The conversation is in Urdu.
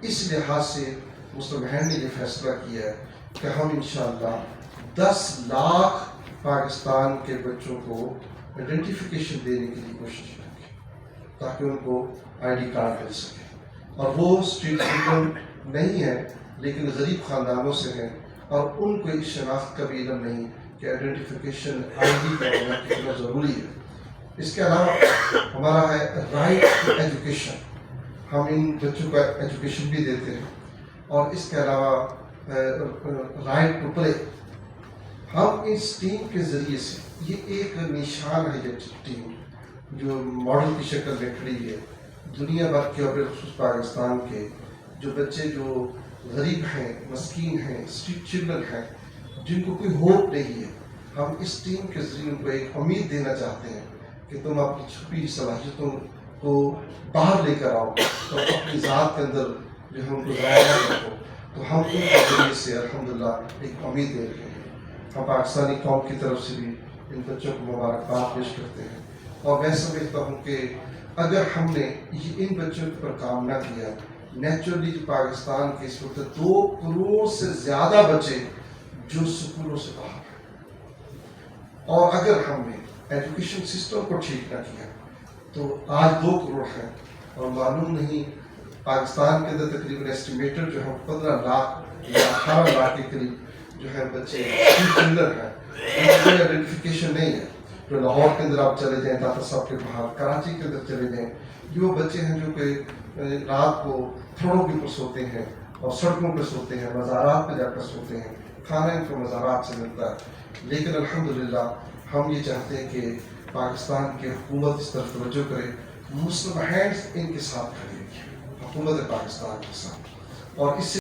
اس لحاظ سے مسلم ہینڈ نے یہ فیصلہ کیا ہے کہ ہم انشاءاللہ 10 لاکھ پاکستان کے بچوں کو آئیڈینٹیفیکیشن دینے کے لیے کوشش کریں گے تاکہ ان کو آئی ڈی کارڈ مل سکے. اور وہ اسٹریٹ چلڈرن نہیں ہیں لیکن غریب خاندانوں سے ہیں اور ان کو اس شناخت کا بھی علم نہیں کہ آئیڈینٹیفیکیشن آئی ڈی کا ہونا کتنا ضروری ہے. اس کے علاوہ ہمارا ہے رائٹ ٹو ایجوکیشن. ہم ان بچوں کا ایجوکیشن بھی دیتے ہیں اور اس کے علاوہ رائٹ ٹو پلے. ہم اس ٹیم کے ذریعے سے یہ ایک نشان ہے یہ ٹیم جو ماڈل کی شکل میں کھڑی ہے دنیا بھر کے اور بالخصوص پاکستان کے جو بچے جو غریب ہیں، مسکین ہیں، اسٹریٹ چلڈرن ہیں، جن کو کوئی ہوپ نہیں ہے. ہم اس ٹیم کے ذریعے ان کو ایک امید دینا چاہتے ہیں کہ تم اپنی چھپی صلاحیتوں کو باہر لے کر آؤ تو اپنی ذات کے اندر جو ہے ان کو ضائع نہ رکھو. تو ہم ان کے ذریعے سے الحمدللہ ایک امید دے رہے ہیں. ہم پاکستانی قوم کی طرف سے بھی ان بچوں کو مبارکباد پیش کرتے ہیں اور میں سمجھتا ہوں کہ اگر ہم نے ان بچوں پر کام نہ کیا نیچرلی پاکستان کے اس وقت 2 کروڑ سے زیادہ بچے جو سکولوں سے باہر ہیں اور اگر ہم نے ایجوکیشن سسٹم کو ٹھیک نہ کیا تو آج 2 کروڑ ہیں اور معلوم نہیں پاکستان کے اندر تقریباً ایسٹیمیٹر جو ہے 15 لاکھ یا 18 لاکھ کے قریب جو ہے بچے چلڈرن ہیں ان کی کوئی آئیڈینٹیفیکیشن نہیں ہے. جو لاہور کے اندر آپ چلے جائیں داتا صاحب کے باہر، کراچی کے اندر چلے جائیں، یہ وہ بچے ہیں جو کہ رات کو تھڑوں کے اوپر سوتے ہیں اور سڑکوں پہ سوتے ہیں، مزارات پہ جا کر سوتے ہیں، کھانا ان کو مزارات سے ملتا ہے. لیکن الحمدللہ ہم یہ چاہتے ہیں کہ پاکستان کی حکومت اس طرف توجہ کرے. مسلم ہینڈز ان کے ساتھ کھڑی ہے، حکومت پاکستان کے ساتھ، اور اس سے